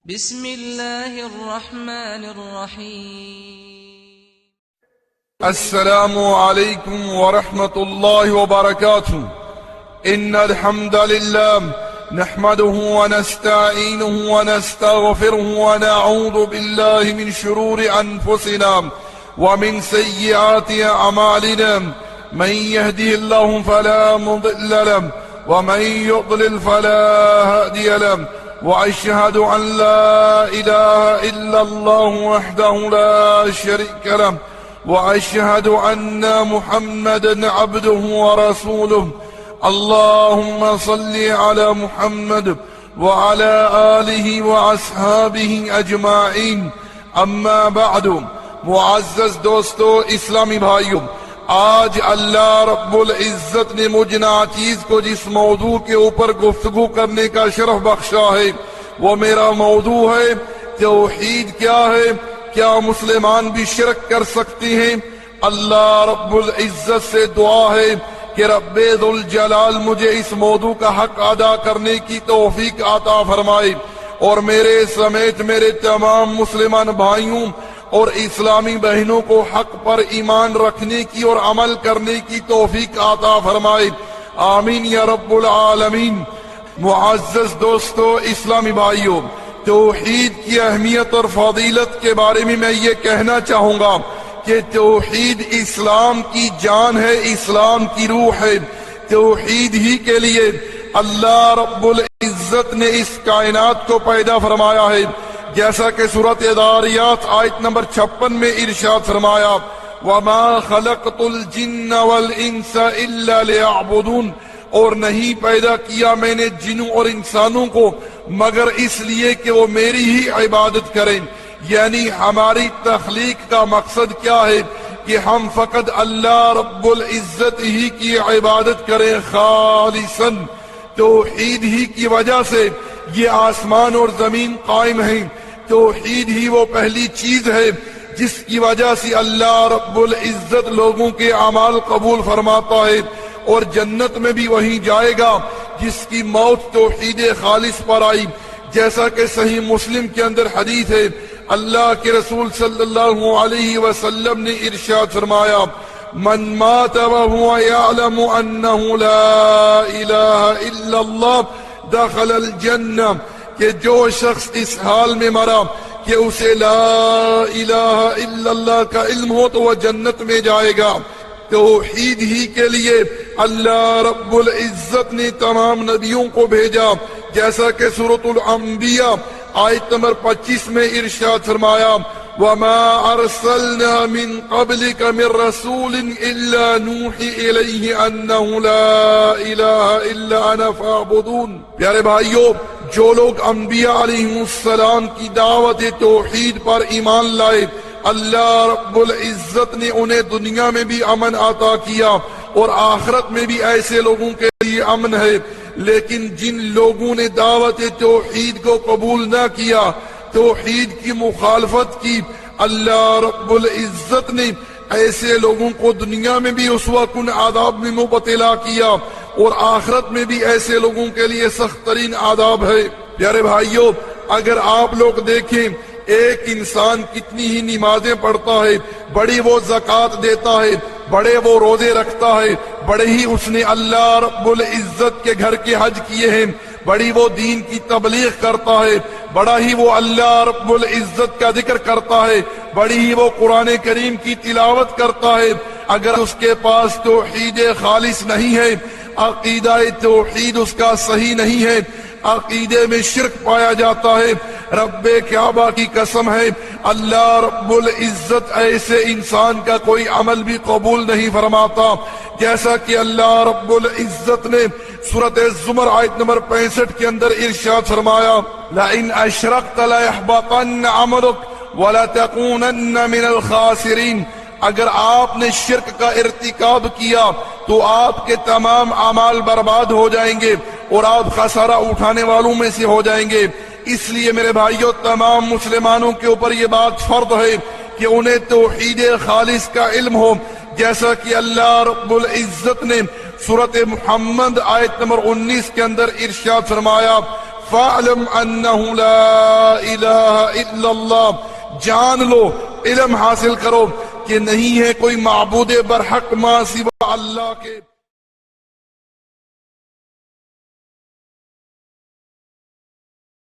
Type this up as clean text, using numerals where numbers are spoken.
بسم الله الرحمن الرحيم. السلام عليكم ورحمة الله وبركاته. إن الحمد لله نحمده ونستعينه ونستغفره ونعوذ بالله من شرور أنفسنا ومن سيئات أعمالنا. من يهده الله فلا مضل له ومن يضلل فلا هادي له. وأشهد أن لا إله إلا الله وحده لا شريك له وأشهد أن محمدا عبده ورسوله. اللهم صل على محمد وعلى آله وأصحابه أجمعين. أما بعد. معزز دوستو اسلامی بھائیو، آج اللہ رب العزت نے مجھ ناچیز کو جس موضوع کے اوپر گفتگو کرنے کا شرف بخشا ہے وہ میرا موضوع ہے توحید کیا ہے، کیا مسلمان بھی شرک کر سکتے ہیں؟ اللہ رب العزت سے دعا ہے کہ رب ذوالجلال مجھے اس موضوع کا حق ادا کرنے کی توفیق عطا فرمائے اور میرے سمیت میرے تمام مسلمان بھائیوں اور اسلامی بہنوں کو حق پر ایمان رکھنے کی اور عمل کرنے کی توفیق عطا فرمائے، آمین یا رب العالمین۔ معزز دوستو اسلامی بھائیوں، توحید کی اہمیت اور فضیلت کے بارے میں یہ کہنا چاہوں گا کہ توحید اسلام کی جان ہے، اسلام کی روح ہے۔ توحید ہی کے لیے اللہ رب العزت نے اس کائنات کو پیدا فرمایا ہے، جیسا کہ سورۃ ذاریات آیت نمبر 56 میں ارشاد فرمایا، وَمَا خَلَقْتُ الْجِنَّ وَالْإِنسَ إِلَّا لِيَعْبُدُونَ، اور نہیں پیدا کیا میں نے جنوں اور انسانوں کو مگر اس لیے کہ وہ میری ہی عبادت کریں۔ یعنی ہماری تخلیق کا مقصد کیا ہے کہ ہم فقط اللہ رب العزت ہی کی عبادت کریں خالصاً۔ توحید ہی کی وجہ سے یہ آسمان اور زمین قائم ہیں۔ توحید ہی وہ پہلی چیز ہے جس کی وجہ سے اللہ رب العزت لوگوں کے اعمال قبول فرماتا ہے اور جنت میں بھی وہی جائے گا جس کی موت توحید خالص پر آئی، جیسا کہ صحیح مسلم کے اندر حدیث ہے۔ اللہ کے رسول صلی اللہ علیہ وسلم نے ارشاد فرمایا، من مات وهو يعلم انه لا الہ الا اللہ دخل الجنہ، کہ جو شخص اس حال میں مرا کہ اسے لا الہ الا اللہ کا علم ہو تو وہ جنت میں جائے گا۔ توحید ہی کے لیے اللہ رب العزت نے تمام نبیوں کو بھیجا، جیسا کہ سورۃ الانبیاء آیت نمبر 25 میں ارشاد فرمایا، وَمَا أَرْسَلْنَا مِن قَبْلِكَ مِن رَّسُولٍ إِلَّا نُوحِي إِلَيْهِ أَنَّهُ لَا إِلَٰهَ إِلَّا أَنَا فَاعْبُدُونِ۔ پیارے بھائیو، جو لوگ انبیاء علیہ السلام کی دعوت توحید پر ایمان لائے، اللہ رب العزت نے انہیں دنیا میں بھی امن عطا کیا اور آخرت میں بھی ایسے لوگوں کے لیے امن ہے۔ لیکن جن لوگوں نے دعوت توحید کو قبول نہ کیا، توحید کی مخالفت کی، اللہ رب العزت نے ایسے لوگوں کو دنیا میں بھی رسوا کن عذاب میں مبتلا کیا اور آخرت میں بھی ایسے لوگوں کے لیے سخت ترین عذاب ہے۔ پیارے بھائیو، اگر آپ لوگ دیکھیں ایک انسان کتنی ہی نمازیں پڑھتا ہے، بڑی وہ زکوٰۃ دیتا ہے، بڑے وہ روزے رکھتا ہے، بڑے ہی اس نے اللہ رب العزت کے گھر کے حج کیے ہیں، بڑی وہ دین کی تبلیغ کرتا ہے، بڑا ہی وہ اللہ رب العزت کا ذکر کرتا ہے، بڑی ہی وہ قرآن کریم کی تلاوت کرتا ہے، اگر اس کے پاس توحید خالص نہیں ہے، عقیدہ توحید اس کا صحیح نہیں ہے، عقیدے میں شرک پایا جاتا ہے، رب کعبہ کی قسم ہے اللہ رب العزت ایسے انسان کا کوئی عمل بھی قبول نہیں فرماتا، جیسا کہ اللہ رب العزت نے سورۃ الزمر آیت نمبر 65 کے اندر ارشاد فرمایا، لَإِنْ أَشْرَكْتَ لَيَحْبَطَنَّ عَمَلُكَ وَلَتَكُونَنَّ مِنَ الْخَاسِرِينَ۔ اگر آپ نے شرک کا ارتکاب کیا تو آپ کے تمام اعمال برباد ہو جائیں گے اور آپ خسارہ اٹھانے والوں میں سے ہو جائیں گے۔ اس لیے میرے بھائیوں، تمام مسلمانوں کے اوپر یہ بات فرض ہے کہ انہیں توحید خالص کا علم ہو، جیسا کہ اللہ رب العزت نے سورۃ محمد آیت نمبر 19 کے اندر ارشاد فرمایا، فَاعْلَمْ أَنَّهُ لَا إِلَهَ إِلَّا اللَّهِ، جان لو، علم حاصل کرو کہ نہیں ہے کوئی معبود برحق ماں سوا اللہ کے